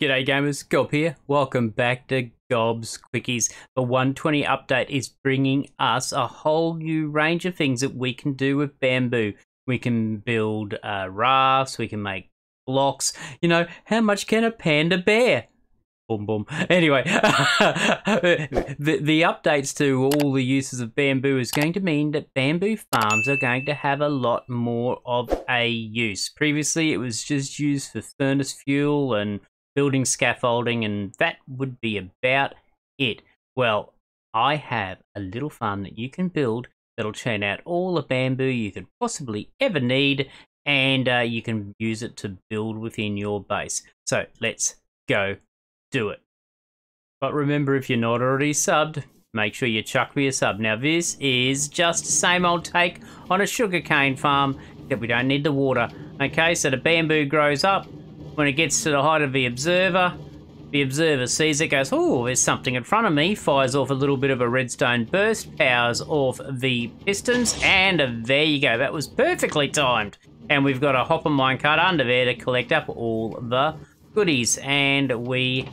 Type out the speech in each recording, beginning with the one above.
G'day gamers, Gob here. Welcome back to Gob's Quickies. The 120 update is bringing us a whole new range of things that we can do with bamboo. We can build rafts, we can make blocks. You know, how much can a panda bear? Boom, boom. Anyway, the updates to all the uses of bamboo is going to mean that bamboo farms are going to have a lot more of a use. Previously, it was just used for furnace fuel and building scaffolding, and that would be about it. Well, I have a little farm that you can build that'll churn out all the bamboo you could possibly ever need, and you can use it to build within your base. So let's go do it. But remember, if you're not already subbed, make sure you chuck me a sub. Now this is just the same old take on a sugarcane farm, that we don't need the water. Okay, so the bamboo grows up. When it gets to the height of the observer sees it, goes, oh, there's something in front of me, fires off a little bit of a redstone burst, powers off the pistons, and there you go. That was perfectly timed. And we've got a hopper minecart under there to collect up all the goodies, and we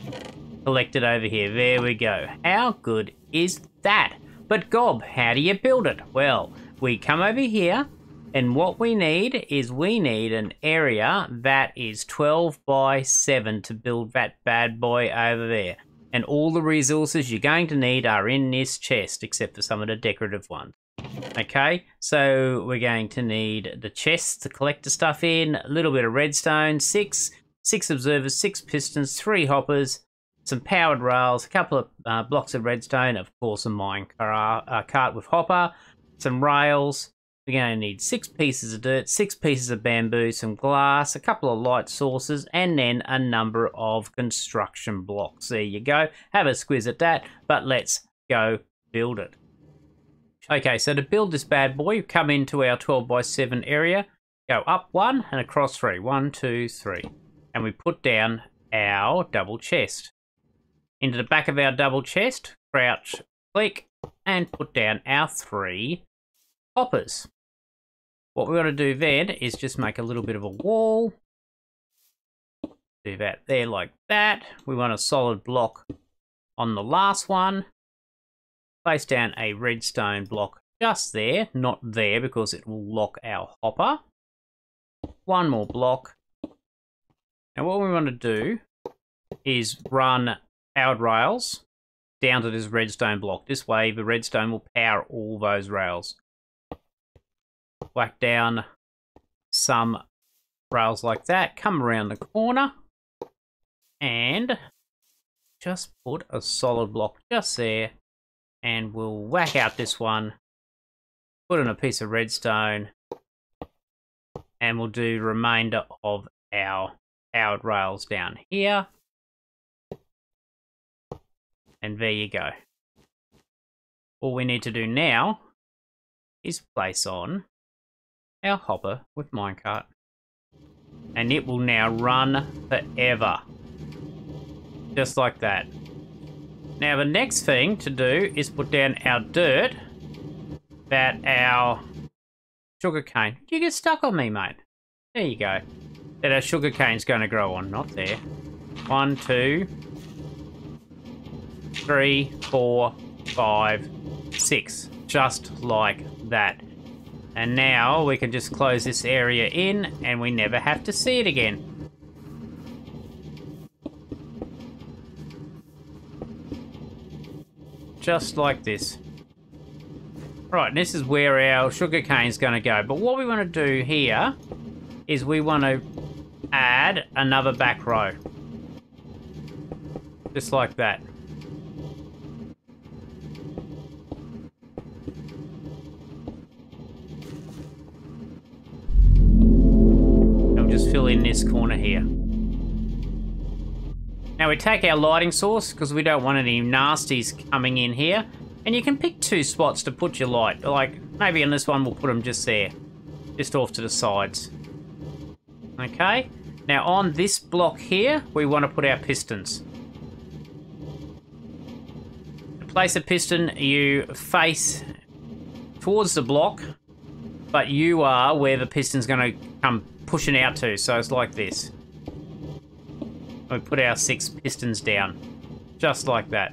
collect it over here. There we go. How good is that? But Gob, how do you build it? Well, we come over here, and what we need is an area that is 12 by 7 to build that bad boy over there. And all the resources you're going to need are in this chest, except for some of the decorative ones. Okay, so we're going to need the chests to collect the stuff in, a little bit of redstone, six observers, 6 pistons, 3 hoppers, some powered rails, a couple of blocks of redstone, of course a mine cart with hopper, some rails. We're going to need 6 pieces of dirt, 6 pieces of bamboo, some glass, a couple of light sources, and then a number of construction blocks. There you go. Have a squiz at that, but let's go build it. Okay, so to build this bad boy, come into our 12 by 7 area, go up 1 and across 3. 1, 2, 3. And we put down our double chest. Into the back of our double chest, crouch, click, and put down our 3 hoppers. What we're going to do then is just make a little bit of a wall. Do that there like that. We want a solid block on the last one. Place down a redstone block just there, not there because it will lock our hopper. 1 more block. Now what we want to do is run powered rails down to this redstone block. This way the redstone will power all those rails. Whack down some rails like that, come around the corner, and just put a solid block just there, and we'll whack out this one, put in a piece of redstone, and we'll do the remainder of our powered rails down here. And there you go. All we need to do now is place on our hopper with minecart, and it will now run forever, just like that. Now the next thing to do is put down our dirt that our sugarcane. You get stuck on me, mate. There you go. That our sugarcane's going to grow on. Not there. 1, 2, 3, 4, 5, 6. Just like that. And now we can just close this area in and we never have to see it again. Just like this. Right, and this is where our sugarcane is going to go. But what we want to do here is we want to add another back row. Just like that. Just fill in this corner here. Now we take our lighting source because we don't want any nasties coming in here, and you can pick 2 spots to put your light. Like maybe on this one we'll put them just there, just off to the sides. Okay, now on this block here we want to put our pistons. To place a piston, you face towards the block, but you are where the piston's going to come pushing out to, so it's like this. We put our 6 pistons down, just like that.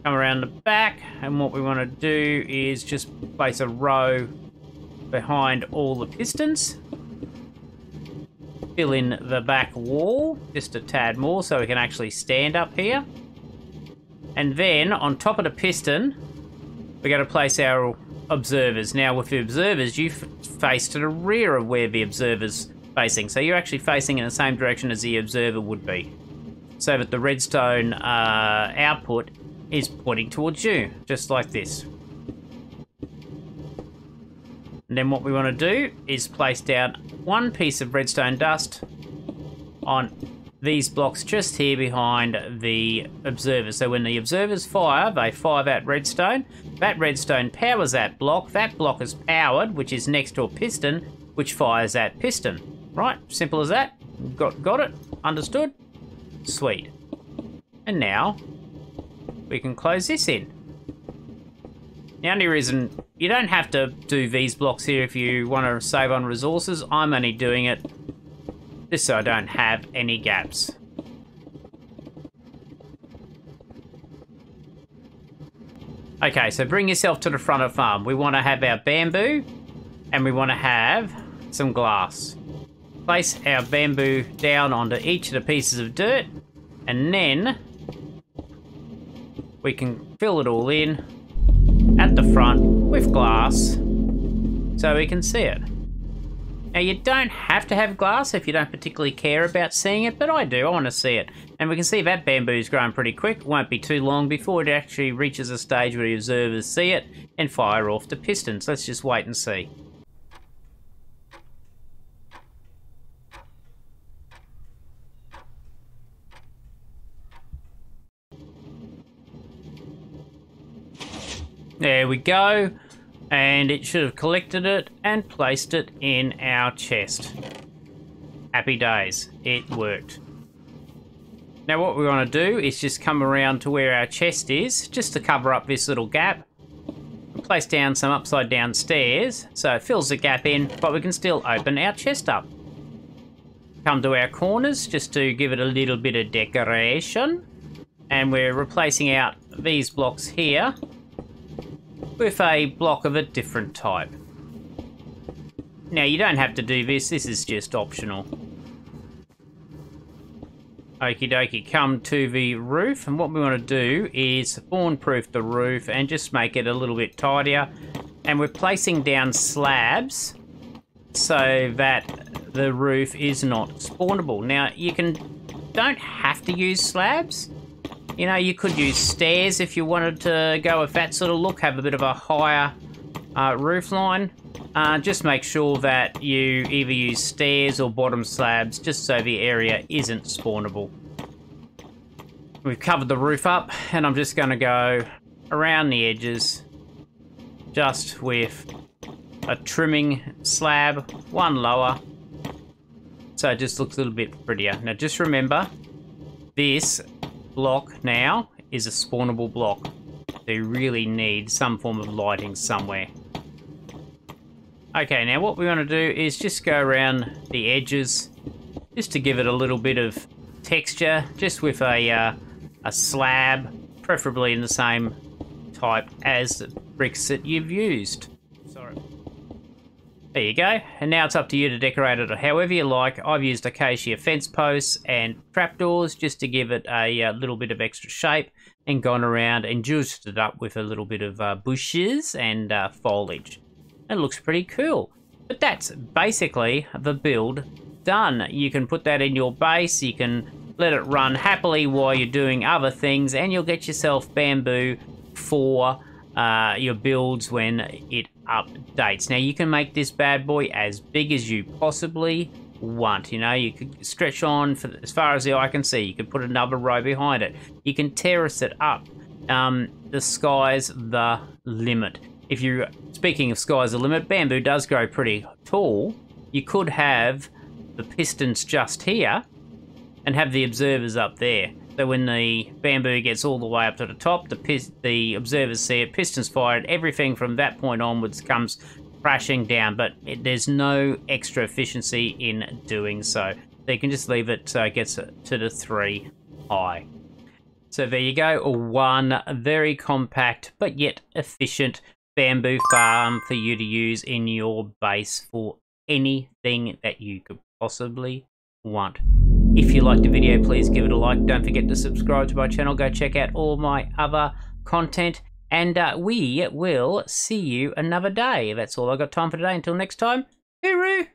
Come around the back, and what we want to do is just place a row behind all the pistons. Fill in the back wall just a tad more so we can actually stand up here. And then on top of the piston, we're going to place our observers. Now with the observers, you face to the rear of where the observer's facing. So you're actually facing in the same direction as the observer would be. So that the redstone output is pointing towards you, just like this. And then what we want to do is place down 1 piece of redstone dust on these blocks just here behind the observer. So when the observers fire, they fire that redstone. That redstone powers that block. That block is powered, which is next to a piston, which fires that piston. Right, simple as that. Got it? Understood? Sweet. And now we can close this in. The only reason you don't have to do these blocks here if you want to save on resources. I'm only doing it just so I don't have any gaps. Okay, so bring yourself to the front of the farm. We want to have our bamboo and we want to have some glass. Place our bamboo down onto each of the pieces of dirt, and then we can fill it all in at the front with glass so we can see it. Now you don't have to have glass if you don't particularly care about seeing it, but I do, I want to see it. And we can see that bamboo's growing pretty quick. It won't be too long before it actually reaches a stage where the observers see it and fire off the pistons. Let's just wait and see. There we go, and it should have collected it and placed it in our chest. Happy days, it worked. Now what we want to do is just come around to where our chest is, just to cover up this little gap. We'll place down some upside down stairs, so it fills the gap in, but we can still open our chest up. Come to our corners, just to give it a little bit of decoration. And we're replacing out these blocks here with a block of a different type. Now you don't have to do this is just optional. Okie dokie, come to the roof, and what we want to do is spawn-proof the roof and just make it a little bit tidier. And we're placing down slabs so that the roof is not spawnable. Now you don't have to use slabs. You know, you could use stairs if you wanted to go with that sort of look, have a bit of a higher roof line. Just make sure that you either use stairs or bottom slabs, just so the area isn't spawnable. We've covered the roof up, and I'm just going to go around the edges, just with a trimming slab, one lower, so it just looks a little bit prettier. Now just remember, this block now is a spawnable block. So you really need some form of lighting somewhere. Okay, now what we want to do is just go around the edges, just to give it a little bit of texture, just with a slab, preferably in the same type as the bricks that you've used. Sorry. There you go, and now it's up to you to decorate it however you like. I've used acacia fence posts and trapdoors just to give it a little bit of extra shape, and gone around and juiced it up with a little bit of bushes and foliage. It looks pretty cool. But that's basically the build done. You can put that in your base, you can let it run happily while you're doing other things, and you'll get yourself bamboo for your builds when it updates. Now you can make this bad boy as big as you possibly want. You know, you could stretch on for as far as the eye can see. You could put another row behind it. You can terrace it up. The sky's the limit. If you're speaking of sky's the limit, bamboo does grow pretty tall. You could have the pistons just here and have the observers up there. So when the bamboo gets all the way up to the top, the observers see it, pistons fired, everything from that point onwards comes crashing down, but there's no extra efficiency in doing so. So you can just leave it so it gets to the 3 high. So there you go, one very compact but yet efficient bamboo farm for you to use in your base for anything that you could possibly want. If you liked the video, please give it a like. Don't forget to subscribe to my channel. Go check out all my other content. And we will see you another day. That's all I've got time for today. Until next time, hooroo!